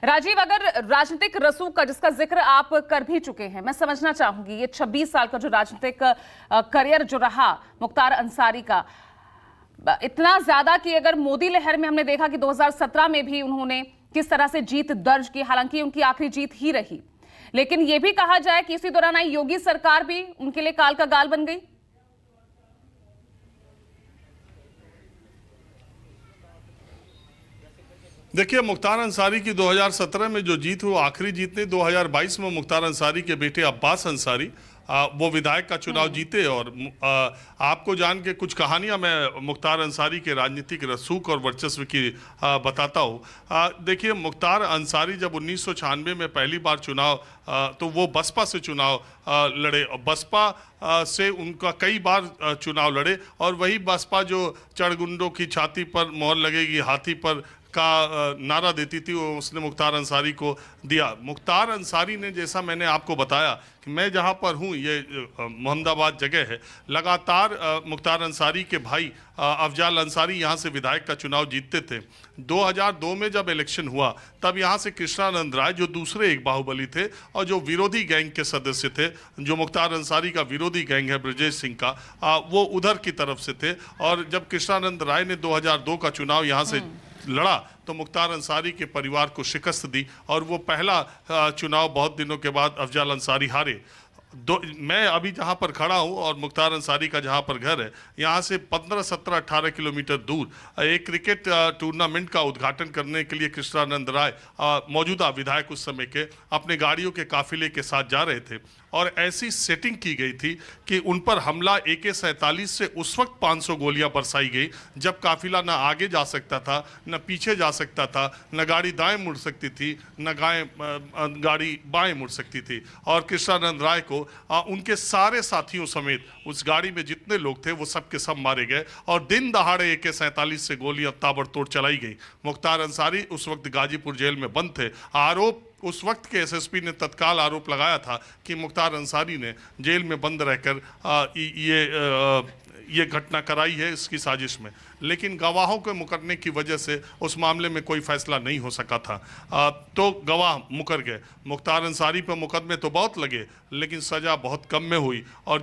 राजीव, अगर राजनीतिक रसूख का जिसका जिक्र आप कर भी चुके हैं, मैं समझना चाहूंगी ये 26 साल का जो राजनीतिक करियर जो रहा मुख्तार अंसारी का, इतना ज्यादा कि अगर मोदी लहर में हमने देखा कि 2017 में भी उन्होंने किस तरह से जीत दर्ज की, हालांकि उनकी आखिरी जीत ही रही, लेकिन यह भी कहा जाए कि इसी दौरान आई योगी सरकार भी उनके लिए काल का गाल बन गई। देखिए, मुख्तार अंसारी की 2017 में जो जीत हुई, आखिरी जीत नहीं, 2022 में मुख्तार अंसारी के बेटे अब्बास अंसारी वो विधायक का चुनाव जीते। और आपको जान के कुछ कहानियां मैं मुख्तार अंसारी के राजनीतिक रसूख और वर्चस्व की बताता हूं। देखिए, मुख्तार अंसारी जब 1996 में पहली बार चुनाव तो वो बसपा से चुनाव लड़े, और बसपा से उनका कई बार चुनाव लड़े, और वही बसपा जो चढ़गुंडों की छाती पर मोहर लगेगी हाथी पर का नारा देती थी, वो उसने मुख्तार अंसारी को दिया। मुख्तार अंसारी ने, जैसा मैंने आपको बताया कि मैं जहाँ पर हूँ, ये मोहम्मदाबाद जगह है, लगातार मुख्तार अंसारी के भाई अफजाल अंसारी यहाँ से विधायक का चुनाव जीतते थे। 2002 में जब इलेक्शन हुआ तब यहाँ से कृष्णानंद राय, जो दूसरे एक बाहुबली थे और जो विरोधी गैंग के सदस्य थे, जो मुख्तार अंसारी का विरोधी गैंग है ब्रजेश सिंह का, वो उधर की तरफ से थे। और जब कृष्णानंद राय ने 2002 का चुनाव यहाँ से लड़ा तो मुख्तार अंसारी के परिवार को शिकस्त दी, और वो पहला चुनाव बहुत दिनों के बाद अफजाल अंसारी हारे। मैं अभी जहाँ पर खड़ा हूँ और मुख्तार अंसारी का जहाँ पर घर है, यहाँ से 15, 17, 18 किलोमीटर दूर एक क्रिकेट टूर्नामेंट का उद्घाटन करने के लिए कृष्णानंद राय, मौजूदा विधायक उस समय के, अपने गाड़ियों के काफिले के साथ जा रहे थे, और ऐसी सेटिंग की गई थी कि उन पर हमला AK-47 से उस वक्त 500 गोलियां बरसाई गई, जब काफिला ना आगे जा सकता था, न पीछे जा सकता था, न गाड़ी दाएं मुड़ सकती थी, न गाड़ी बाएं मुड़ सकती थी। और कृष्णानंद राय को उनके सारे साथियों समेत उस गाड़ी में जितने लोग थे वो सब के सब मारे गए, और दिन दहाड़े AK-47 से गोलियां ताबड़तोड़ चलाई गई। मुख्तार अंसारी उस वक्त गाजीपुर जेल में बंद थे। आरोप उस वक्त के SSP ने तत्काल आरोप लगाया था कि मुख्तार अंसारी ने जेल में बंद रहकर ये घटना कराई है इसकी साजिश में, लेकिन गवाहों के मुकरने की वजह से उस मामले में कोई फैसला नहीं हो सका था। तो गवाह मुकर गए। मुख्तार अंसारी पर मुकदमे तो बहुत लगे, लेकिन सज़ा बहुत कम में हुई। और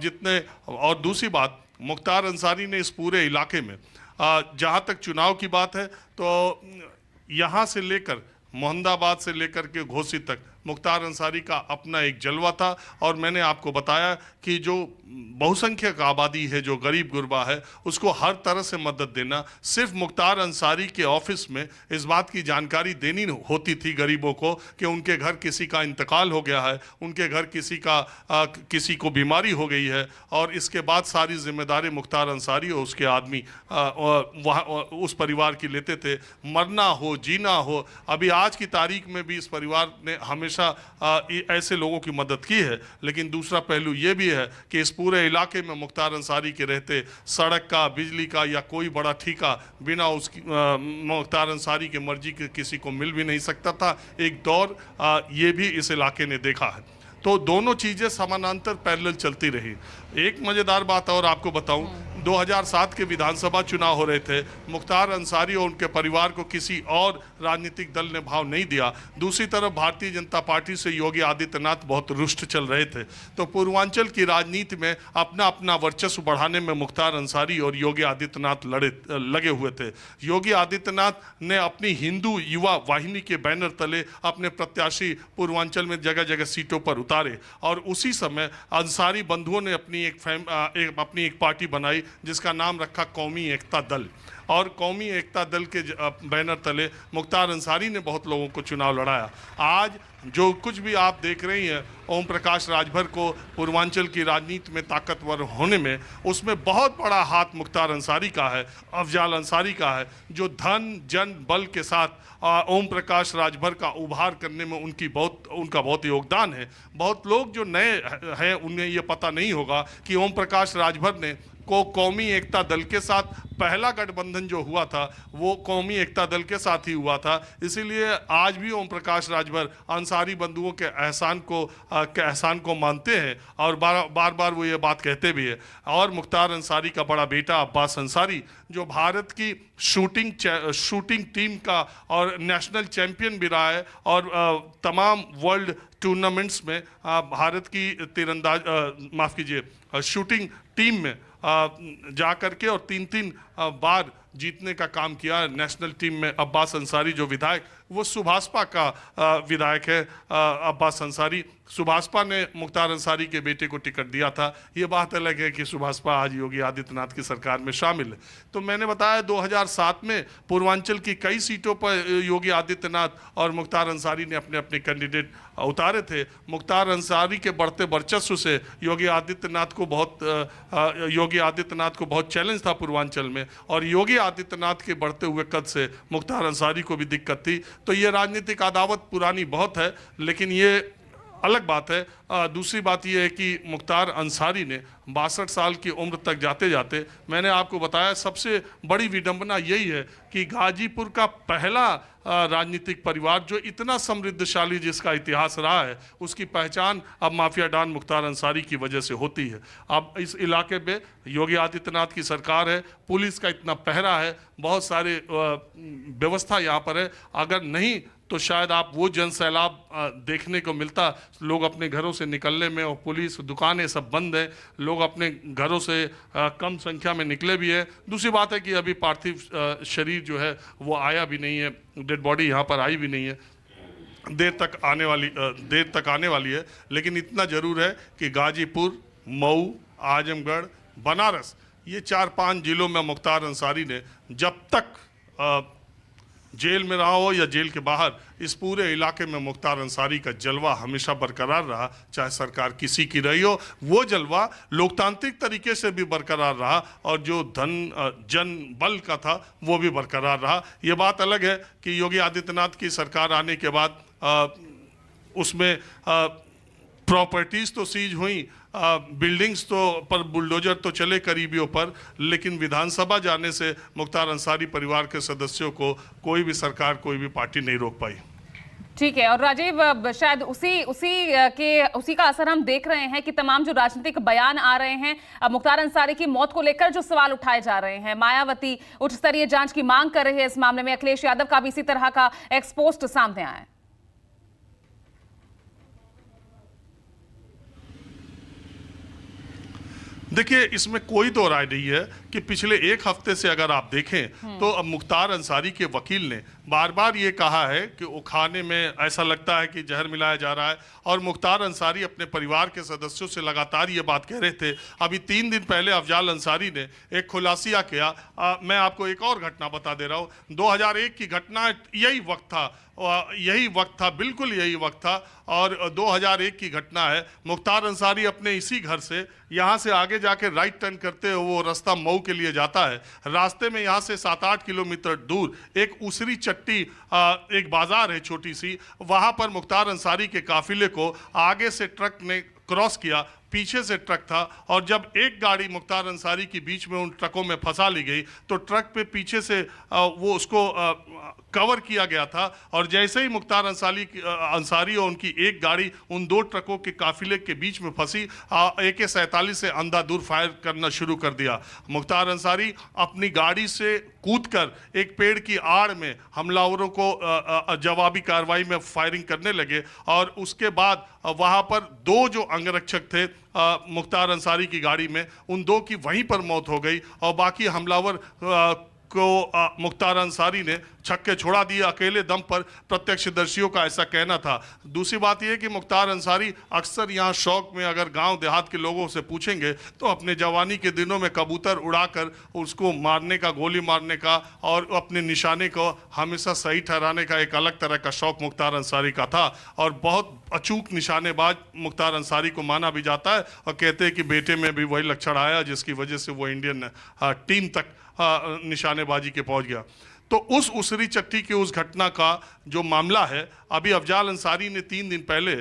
दूसरी बात, मुख्तार अंसारी ने इस पूरे इलाके में, जहाँ तक चुनाव की बात है, तो यहाँ से लेकर मोहम्मदाबाद से लेकर के घोसी तक मुख्तार अंसारी का अपना एक जलवा था। और मैंने आपको बताया कि जो बहुसंख्यक आबादी है, जो गरीब गुरबा है, उसको हर तरह से मदद देना। सिर्फ मुख्तार अंसारी के ऑफिस में इस बात की जानकारी देनी होती थी गरीबों को कि उनके घर किसी का इंतकाल हो गया है, उनके घर किसी को बीमारी हो गई है, और इसके बाद सारी जिम्मेदारी मुख्तार अंसारी और उसके आदमी वहाँ उस परिवार की लेते थे। मरना हो जीना हो, अभी आज की तारीख में भी इस परिवार ने हमेशा ऐसे लोगों की मदद की है। लेकिन दूसरा पहलू ये भी है कि इस पूरे इलाके में मुख्तार अंसारी के रहते सड़क का, बिजली का या कोई बड़ा ठेका बिना उसकी मुख्तार अंसारी के मर्जी के किसी को मिल भी नहीं सकता था। एक दौर ये भी इस इलाके ने देखा है। तो दोनों चीज़ें समानांतर पैरेलल चलती रही। एक मज़ेदार बात और आपको बताऊं, 2007 के विधानसभा चुनाव हो रहे थे। मुख्तार अंसारी और उनके परिवार को किसी और राजनीतिक दल ने भाव नहीं दिया। दूसरी तरफ भारतीय जनता पार्टी से योगी आदित्यनाथ बहुत रुष्ट चल रहे थे। तो पूर्वांचल की राजनीति में अपना अपना वर्चस्व बढ़ाने में मुख्तार अंसारी और योगी आदित्यनाथ लगे हुए थे। योगी आदित्यनाथ ने अपनी हिंदू युवा वाहिनी के बैनर तले अपने प्रत्याशी पूर्वांचल में जगह जगह सीटों पर उतारे, और उसी समय अंसारी बंधुओं ने अपनी एक पार्टी बनाई जिसका नाम रखा कौमी एकता दल। और कौमी एकता दल के बैनर तले मुख्तार अंसारी ने बहुत लोगों को चुनाव लड़ाया। आज जो कुछ भी आप देख रही हैं ओम प्रकाश राजभर को पूर्वांचल की राजनीति में ताकतवर होने में, उसमें बहुत बड़ा हाथ मुख्तार अंसारी का है, अफजाल अंसारी का है, जो धन जन बल के साथ ओम प्रकाश राजभर का उभार करने में उनका बहुत योगदान है। बहुत लोग जो नए हैं उन्हें ये पता नहीं होगा कि ओम प्रकाश राजभर ने को कौमी एकता दल के साथ पहला गठबंधन जो हुआ था वो कौमी एकता दल के साथ ही हुआ था। इसीलिए आज भी ओम प्रकाश राजभर अंसारी बंधुओं के एहसान को मानते हैं और बार बार वो ये बात कहते भी है। और मुख्तार अंसारी का बड़ा बेटा अब्बास अंसारी जो भारत की शूटिंग टीम का और नेशनल चैंपियन भी रहा है और तमाम वर्ल्ड टूर्नामेंट्स में भारत की माफ़ कीजिए शूटिंग टीम में जा करके और तीन बार जीतने का काम किया नेशनल टीम में। अब्बास अंसारी जो विधायक, वो सुभाषपा का विधायक है। अब्बास अंसारी, सुभाषपा ने मुख्तार अंसारी के बेटे को टिकट दिया था। ये बात अलग है कि सुभाषपा आज योगी आदित्यनाथ की सरकार में शामिल है। तो मैंने बताया 2007 में पूर्वांचल की कई सीटों पर योगी आदित्यनाथ और मुख्तार अंसारी ने अपने अपने कैंडिडेट उतारे थे। मुख्तार अंसारी के बढ़ते वर्चस्व से योगी आदित्यनाथ को बहुत चैलेंज था पूर्वांचल में, और योगी आदित्यनाथ के बढ़ते हुए कद से मुख्तार अंसारी को भी दिक्कत थी। तो ये राजनीतिक अदावत पुरानी बहुत है, लेकिन ये अलग बात है। दूसरी बात यह है कि मुख्तार अंसारी ने 62 साल की उम्र तक जाते जाते, मैंने आपको बताया, सबसे बड़ी विडंबना यही है कि गाजीपुर का पहला राजनीतिक परिवार जो इतना समृद्धशाली जिसका इतिहास रहा है, उसकी पहचान अब माफिया डॉन मुख्तार अंसारी की वजह से होती है। अब इस इलाके में योगी आदित्यनाथ की सरकार है, पुलिस का इतना पहरा है, बहुत सारे व्यवस्था यहाँ पर है। अगर नहीं तो शायद आप वो जन सैलाब देखने को मिलता, लोग अपने घरों से निकलने में, और पुलिस, दुकानें सब बंद है, लोग अपने घरों से कम संख्या में निकले भी है। दूसरी बात है कि अभी पार्थिव शरीर जो है वो आया भी नहीं है, डेड बॉडी यहाँ पर आई भी नहीं है, देर तक आने वाली है। लेकिन इतना जरूर है कि गाजीपुर, मऊ, आजमगढ़, बनारस, ये 4-5 जिलों में मुख्तार अंसारी ने जब तक जेल में रहा हो या जेल के बाहर, इस पूरे इलाके में मुख्तार अंसारी का जलवा हमेशा बरकरार रहा। चाहे सरकार किसी की रही हो, वो जलवा लोकतांत्रिक तरीके से भी बरकरार रहा, और जो जन बल का था वो भी बरकरार रहा। ये बात अलग है कि योगी आदित्यनाथ की सरकार आने के बाद उसमें प्रॉपर्टीज़ तो सीज हुई, बिल्डिंग्स तो पर बुलडोजर तो चले करीबियों पर, लेकिन विधानसभा जाने से मुख्तार अंसारी परिवार के सदस्यों को कोई भी सरकार, कोई भी पार्टी नहीं रोक पाई। ठीक है। और राजीव, शायद उसी का असर हम देख रहे हैं कि तमाम जो राजनीतिक बयान आ रहे हैं मुख्तार अंसारी की मौत को लेकर, जो सवाल उठाए जा रहे हैं, मायावती उच्च स्तरीय जांच की मांग कर रही है इस मामले में, अखिलेश यादव का भी इसी तरह का एक्सपोस्ट सामने आया है। देखिए, इसमें कोई दो राय नहीं है कि पिछले 1 हफ्ते से अगर आप देखें तो अब मुख्तार अंसारी के वकील ने बार बार ये कहा है कि वो खाने में ऐसा लगता है कि जहर मिलाया जा रहा है, और मुख्तार अंसारी अपने परिवार के सदस्यों से लगातार ये बात कह रहे थे। अभी 3 दिन पहले अफजाल अंसारी ने एक खुलासिया किया। मैं आपको एक और घटना बता दे रहा हूँ। 2001 की घटना, यही वक्त था, बिल्कुल यही वक्त था, और 2001 की घटना है। मुख्तार अंसारी अपने इसी घर से यहाँ से आगे जाके राइट टर्न करते हुए वो रास्ता मऊ के लिए जाता है। रास्ते में यहाँ से 7-8 किलोमीटर दूर एक उसरी चट्टी, एक बाजार है छोटी सी, वहाँ पर मुख्तार अंसारी के काफिले को आगे से ट्रक ने क्रॉस किया, पीछे से ट्रक था, और जब एक गाड़ी मुख्तार अंसारी के बीच में उन ट्रकों में फंसा ली गई तो ट्रक पे पीछे से वो उसको कवर किया गया था, और जैसे ही मुख्तार अंसारी और उनकी एक गाड़ी उन 2 ट्रकों के काफिले के बीच में फंसी, AK-47 से अंधाधुंध फायर करना शुरू कर दिया। मुख्तार अंसारी अपनी गाड़ी से कूदकर एक पेड़ की आड़ में हमलावरों को जवाबी कार्रवाई में फायरिंग करने लगे, और उसके बाद वहाँ पर 2 जो अंगरक्षक थे मुख्तार अंसारी की गाड़ी में, उन 2 की वहीं पर मौत हो गई, और बाकी हमलावर को मुख्तार अंसारी ने छक्के छोड़ा दिए अकेले दम पर। प्रत्यक्षदर्शियों का ऐसा कहना था। दूसरी बात यह कि मुख्तार अंसारी अक्सर यहाँ शौक में, अगर गांव देहात के लोगों से पूछेंगे तो अपने जवानी के दिनों में कबूतर उड़ाकर उसको मारने का, गोली मारने का, और अपने निशाने को हमेशा सही ठहराने का एक अलग तरह का शौक मुख्तार अंसारी का था, और बहुत अचूक निशानेबाज मुख्तार अंसारी को माना भी जाता है, और कहते हैं कि बेटे में भी वही लक्षण आया जिसकी वजह से वो इंडियन टीम तक निशानेबाजी के पहुंच गया। तो उस उसरी चट्टी की उस घटना का जो मामला है, अभी अफजाल अंसारी ने 3 दिन पहले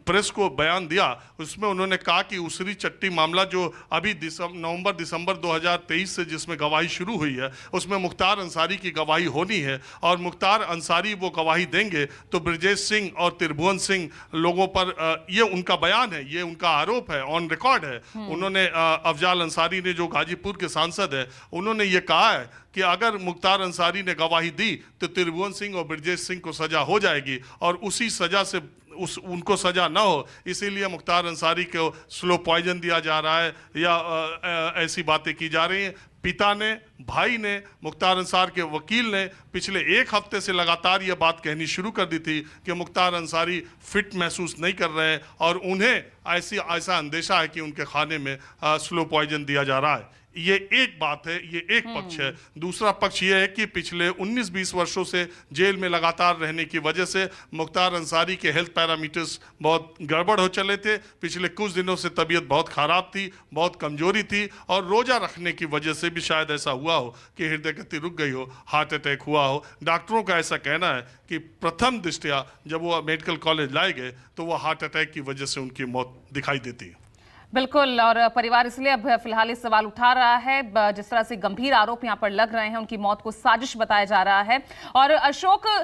प्रेस को बयान दिया, उसमें उन्होंने कहा कि उसरी चट्टी मामला जो अभी नवंबर दिसंबर 2023 से जिसमें गवाही शुरू हुई है, उसमें मुख्तार अंसारी की गवाही होनी है और मुख्तार अंसारी वो गवाही देंगे तो ब्रजेश सिंह और त्रिभुवन सिंह लोगों पर ये उनका बयान है, ये उनका आरोप है, ऑन रिकॉर्ड है। उन्होंने अफजाल अंसारी ने जो गाजीपुर के सांसद है, उन्होंने ये कहा है कि अगर मुख्तार अंसारी ने गवाही दी तो त्रिभुवन सिंह और ब्रजेश सिंह को सजा हो जाएगी और उसी सजा से उनको सजा ना हो, इसीलिए मुख्तार अंसारी को स्लो पॉइजन दिया जा रहा है या ऐसी बातें की जा रही हैं। पिता ने, भाई ने, मुख्तार अंसार के वकील ने पिछले 1 हफ्ते से लगातार ये बात कहनी शुरू कर दी थी कि मुख्तार अंसारी फिट महसूस नहीं कर रहे हैं और उन्हें ऐसा अंदेशा है कि उनके खाने में स्लो पॉइजन दिया जा रहा है। ये एक बात है, ये एक पक्ष है। दूसरा पक्ष ये है कि पिछले 19-20 वर्षों से जेल में लगातार रहने की वजह से मुख्तार अंसारी के हेल्थ पैरामीटर्स बहुत गड़बड़ हो चले थे। पिछले कुछ दिनों से तबीयत बहुत ख़राब थी, बहुत कमजोरी थी और रोज़ा रखने की वजह से भी शायद ऐसा हुआ हो कि हृदय गति रुक गई हो, हार्ट अटैक हुआ हो। डॉक्टरों का ऐसा कहना है कि प्रथम दृष्टया जब वो मेडिकल कॉलेज लाए गए तो वो हार्ट अटैक की वजह से उनकी मौत दिखाई देती है। बिल्कुल, और परिवार इसलिए अब फिलहाल ये सवाल उठा रहा है, जिस तरह से गंभीर आरोप यहाँ पर लग रहे हैं, उनकी मौत को साजिश बताया जा रहा है। और अशोक,